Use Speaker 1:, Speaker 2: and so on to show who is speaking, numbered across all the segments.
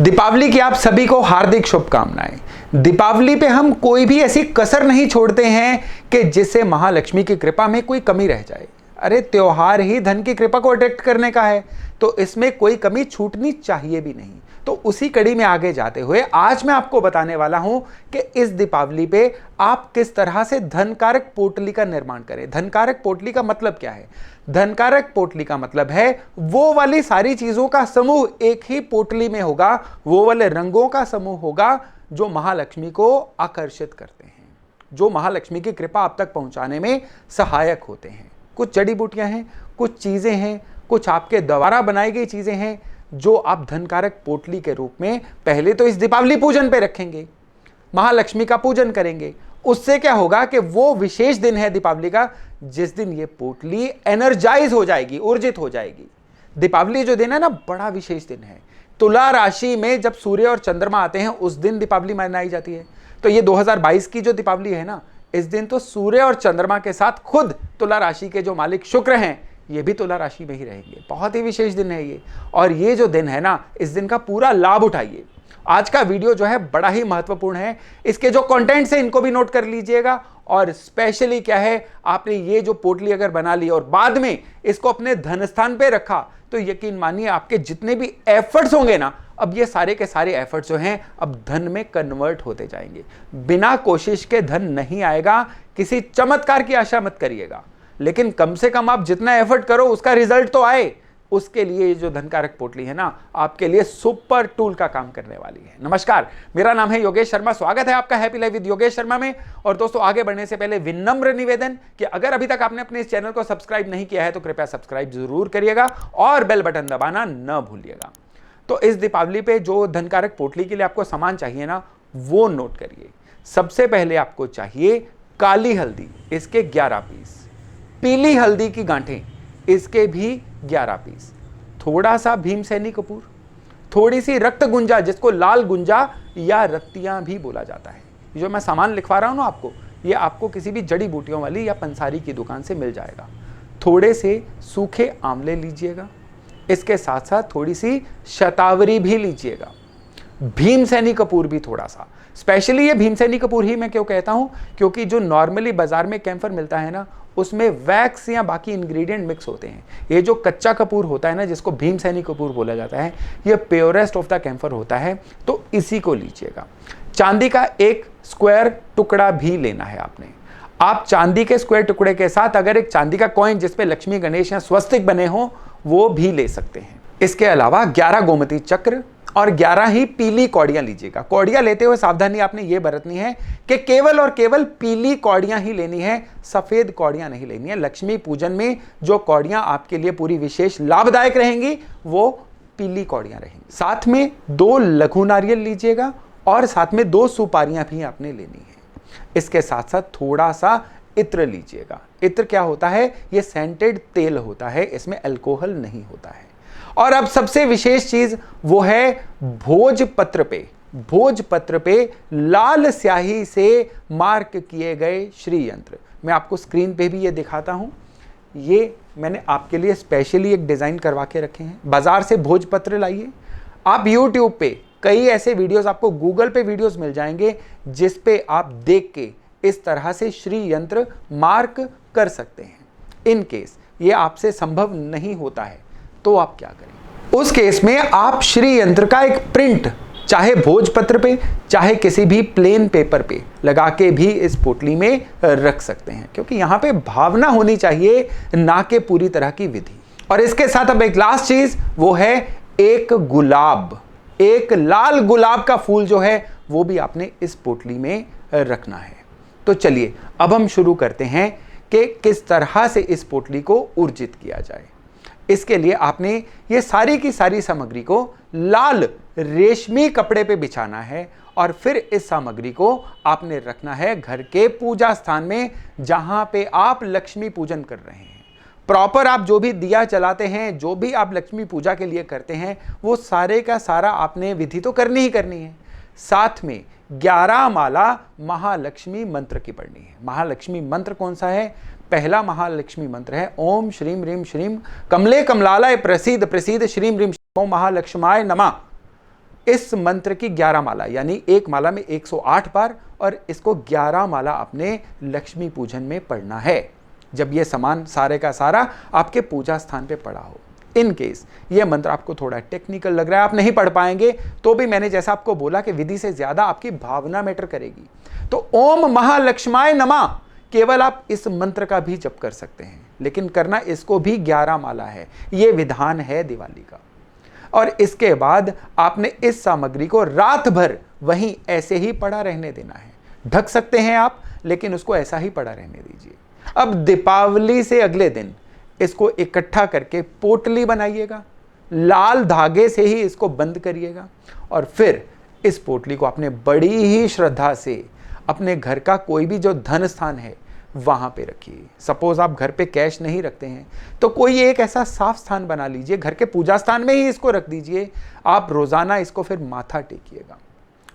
Speaker 1: दीपावली की आप सभी को हार्दिक शुभकामनाएं। दीपावली पे हम कोई भी ऐसी कसर नहीं छोड़ते हैं कि जिससे महालक्ष्मी की कृपा में कोई कमी रह जाए। अरे त्योहार ही धन की कृपा को अट्रैक्ट करने का है, तो इसमें कोई कमी छूटनी चाहिए भी नहीं। तो उसी कड़ी में आगे जाते हुए आज मैं आपको बताने वाला हूं कि इस दीपावली पे आप किस तरह से धनकारक पोटली का निर्माण करें। धनकारक पोटली का मतलब क्या है? धनकारक पोटली का मतलब है वो वाली सारी चीजों का समूह एक ही पोटली में होगा, वो वाले रंगों का समूह होगा जो महालक्ष्मी को आकर्षित करते हैं, जो महालक्ष्मी की कृपा आप तक पहुंचाने में सहायक होते हैं। कुछ जड़ी बूटियां हैं, कुछ चीजें हैं, कुछ आपके द्वारा बनाई गई चीजें हैं जो आप धनकारक पोटली के रूप में पहले तो इस दीपावली पूजन पे रखेंगे, महालक्ष्मी का पूजन करेंगे। उससे क्या होगा कि वो विशेष दिन है दीपावली का जिस दिन ये पोटली एनर्जाइज हो जाएगी, ऊर्जित हो जाएगी। दीपावली जो दिन है ना, बड़ा विशेष दिन है। तुला राशि में जब सूर्य और चंद्रमा आते हैं उस दिन दीपावली मनाई जाती है। तो ये 2022 की जो दीपावली है ना, इस दिन तो सूर्य और चंद्रमा के साथ खुद तुला राशि के जो मालिक शुक्र हैं ये भी तुला राशि में ही रहेंगे। बहुत ही विशेष दिन है ये, और ये जो दिन है ना, इस दिन का पूरा लाभ उठाइए। आज का वीडियो जो है बड़ा ही महत्वपूर्ण है। इसके जो कंटेंट्स हैं इनको भी नोट कर लीजिएगा। और स्पेशली क्या है, आपने ये जो पोटली अगर बना ली और बाद में इसको अपने धन स्थान पे रखा तो यकीन मानिए आपके जितने भी एफर्ट्स होंगे ना, अब ये सारे के सारे एफर्ट्स जो हैं अब धन में कन्वर्ट होते जाएंगे। बिना कोशिश के धन नहीं आएगा। किसी चमत्कार की आशा मत करिएगा, लेकिन कम से कम आप जितना एफर्ट करो उसका रिजल्ट तो आए। उसके लिए ये जो धनकारक पोटली है ना, आपके लिए सुपर टूल का काम करने वाली है। नमस्कार, मेरा नाम है योगेश शर्मा। स्वागत है आपका happy life with Yogesh Sharma में। और दोस्तों, आगे बढ़ने से पहले विनम्र निवेदन कि अगर अभी तक आपने अपने इस चैनल को सब्सक्राइब नहीं किया है तो कृपया सब्सक्राइब जरूर करिएगा और बेल बटन दबाना न भूलिएगा। तो इस दीपावली पे जो धनकारक पोटली के लिए आपको सामान चाहिए ना, वो नोट करिए। सबसे पहले आपको चाहिए काली हल्दी, इसके 11 पीस। पीली हल्दी की गांठें, इसके भी 11 पीस। थोड़ा सा भीमसेनी कपूर, थोड़ी सी रक्त गुंजा जिसको लाल गुंजा या रक्तियां भी बोला जाता है। जो मैं सामान लिखवा रहा हूं ना आपको, ये आपको किसी भी जड़ी बूटियों वाली या पंसारी की दुकान से मिल जाएगा। थोड़े से सूखे आंवले लीजिएगा, इसके साथ साथ थोड़ी सी शतावरी भी लीजिएगा। भीमसेनी कपूर भी थोड़ा सा। स्पेशली ये भीमसेनी कपूर ही मैं क्यों कहता हूं, क्योंकि जो नॉर्मली बाजार में कैम्फर मिलता है ना, उसमें वैक्स या बाकी इंग्रेडिएंट मिक्स होते हैं। ये जो कच्चा कपूर होता है ना, जिसको भीमसेनी कपूर बोला जाता है, ये प्योरेस्ट ऑफ द कैम्फर होता है, तो इसी को लीजिएगा। चांदी का एक स्क्वायर टुकड़ा भी लेना है आपने। आप चांदी के स्क्वायर टुकड़े के साथ अगर एक चांदी का कॉइन जिसपे लक्ष्मी, गणेश या स्वस्तिक बने हो वो भी ले सकते हैं। इसके अलावा 11 गोमती चक्र और 11 ही पीली कौड़ियां लीजिएगा। कौड़ियां लेते हुए सावधानी आपने ये बरतनी है कि केवल और केवल पीली कौड़ियां ही लेनी है, सफेद कौड़ियां नहीं लेनी है। लक्ष्मी पूजन में जो कौड़ियां आपके लिए पूरी विशेष लाभदायक रहेंगी वो पीली कौड़ियां रहेंगी। साथ में 2 लघु नारियल लीजिएगा और साथ में 2 सुपारियां भी आपने लेनी है। इसके साथ साथ थोड़ा सा इत्र लीजिएगा। इत्र क्या होता है? ये सेंटेड तेल होता है, इसमें अल्कोहल नहीं होता है। और अब सबसे विशेष चीज वो है भोजपत्र पे। भोजपत्र पे लाल स्याही से मार्क किए गए श्री यंत्र। मैं आपको स्क्रीन पे भी ये दिखाता हूं। ये मैंने आपके लिए स्पेशली एक डिजाइन करवा के रखे हैं। बाजार से भोजपत्र लाइए। आप YouTube पे कई ऐसे वीडियोस, आपको गूगल पे वीडियोस मिल जाएंगे जिस पे आप देख के इस तरह से श्री यंत्र मार्क कर सकते हैं। इन केस ये आपसे संभव नहीं होता है तो आप क्या करें? उस केस में आप श्री यंत्र का एक प्रिंट चाहे भोजपत्र पे चाहे किसी भी प्लेन पेपर पे लगा के भी इस पोटली में रख सकते हैं, क्योंकि यहां पे भावना होनी चाहिए, ना कि पूरी तरह की विधि। और इसके साथ अब एक लास्ट चीज वो है एक गुलाब। एक लाल गुलाब का फूल जो है वो भी आपने इस पोटली में रखना है। तो चलिए अब हम शुरू करते हैं कि किस तरह से इस पोटली को ऊर्जित किया जाए। इसके लिए आपने ये सारी की सारी सामग्री को लाल रेशमी कपड़े पे बिछाना है और फिर इस सामग्री को आपने रखना है घर के पूजा स्थान में, जहां पे आप लक्ष्मी पूजन कर रहे हैं। प्रॉपर आप जो भी दिया जलाते हैं, जो भी आप लक्ष्मी पूजा के लिए करते हैं, वो सारे का सारा आपने विधि तो करनी ही करनी है। साथ में 11 माला महालक्ष्मी मंत्र की पढ़नी है। महालक्ष्मी मंत्र कौन सा है? पहला महालक्ष्मी मंत्र है ओम श्रीम ह्रीम श्रीम कमले कमलालय प्रसीद प्रसीद श्रीम ह्रीम ओम महालक्ष्माय नमः। इस मंत्र की 11 माला, यानी एक माला में 108 बार, और इसको 11 माला अपने लक्ष्मी पूजन में पढ़ना है, जब ये सामान सारे का सारा आपके पूजा स्थान पे पड़ा हो। इन केस ये मंत्र आपको थोड़ा टेक्निकल लग रहा है, आप नहीं पढ़ पाएंगे, तो भी मैंने जैसा आपको बोला कि विधि से ज्यादा आपकी भावना मैटर करेगी। तो ओम महालक्ष्माय नमः केवल आप इस मंत्र का भी जप कर सकते हैं, लेकिन करना इसको भी 11 माला है। ये विधान है दिवाली का। और इसके बाद आपने इस सामग्री को रात भर वहीं ऐसे ही पड़ा रहने देना है। ढक सकते हैं आप, लेकिन उसको ऐसा ही पड़ा रहने दीजिए। अब दीपावली से अगले दिन इसको इकट्ठा करके पोटली बनाइएगा, लाल धागे से ही इसको बंद करिएगा, और फिर इस पोटली को आपने बड़ी ही श्रद्धा से अपने घर का कोई भी जो धन स्थान है वहां पे रखिए। सपोज आप घर पे कैश नहीं रखते हैं तो कोई एक ऐसा साफ स्थान बना लीजिए, घर के पूजा स्थान में ही इसको रख दीजिए। आप रोजाना इसको फिर माथा टेकिएगा।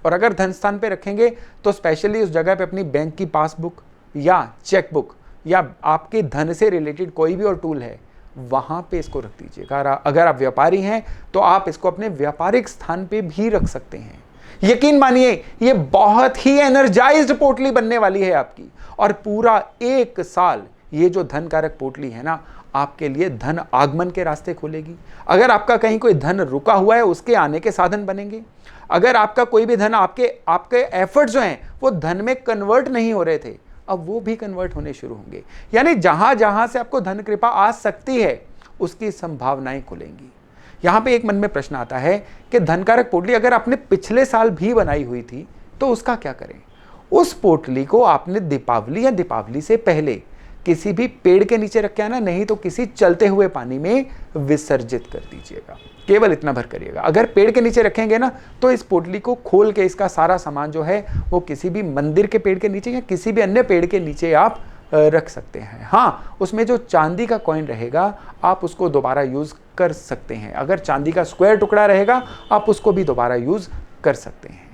Speaker 1: और अगर धन स्थान पे रखेंगे तो स्पेशली उस जगह पे अपनी बैंक की पासबुक या चेकबुक या आपके धन से रिलेटेड कोई भी और टूल है वहां पे इसको रख दीजिएगा। अगर आप व्यापारी हैं तो आप इसको अपने व्यापारिक स्थान पे भी रख सकते हैं। यकीन मानिए ये बहुत ही एनर्जाइज्ड पोटली बनने वाली है आपकी, और पूरा 1 साल ये जो धन कारक पोटली है ना, आपके लिए धन आगमन के रास्ते खोलेगी। अगर आपका कहीं कोई धन रुका हुआ है उसके आने के साधन बनेंगे। अगर आपका कोई भी धन आपके एफर्ट्स जो हैं वो धन में कन्वर्ट नहीं हो रहे थे, अब वो भी कन्वर्ट होने शुरू होंगे। यानी जहां जहां से आपको धन कृपा आ सकती है उसकी संभावनाएं खुलेंगी। यहां पे एक मन में प्रश्न आता है कि धनकारक पोटली अगर आपने पिछले साल भी बनाई हुई थी तो उसका क्या करें? उस पोटली को आपने दीपावली या दीपावली से पहले किसी भी पेड़ के नीचे रख के आना, नहीं तो किसी चलते हुए पानी में विसर्जित कर दीजिएगा। केवल इतना भर करिएगा। अगर पेड़ के नीचे रखेंगे ना तो इस पोटली को खोल के इसका सारा सामान जो है वो किसी भी मंदिर के पेड़ के नीचे या किसी भी अन्य पेड़ के नीचे आप रख सकते हैं। हाँ, उसमें जो चांदी का कॉइन रहेगा आप उसको दोबारा यूज कर सकते हैं। अगर चांदी का स्क्वायर टुकड़ा रहेगा आप उसको भी दोबारा यूज कर सकते हैं।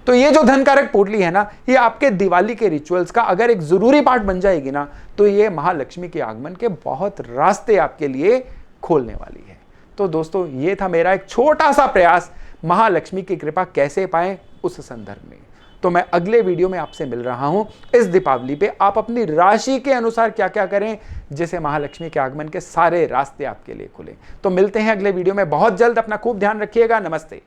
Speaker 1: तो ये जो धनकारक पोटली है ना, ये आपके दिवाली के रिचुअल्स का अगर एक जरूरी पार्ट बन जाएगी ना, तो ये महालक्ष्मी के आगमन के बहुत रास्ते आपके लिए खोलने वाली है। तो दोस्तों, ये था मेरा एक छोटा सा प्रयास महालक्ष्मी की कृपा कैसे पाएं उस संदर्भ में। तो मैं अगले वीडियो में आपसे मिल रहा हूं। इस दीपावली पे आप अपनी राशि के अनुसार क्या क्या करें जिससे महालक्ष्मी के आगमन के सारे रास्ते आपके लिए खुले। तो मिलते हैं अगले वीडियो में बहुत जल्द। अपना खूब ध्यान रखिएगा। नमस्ते।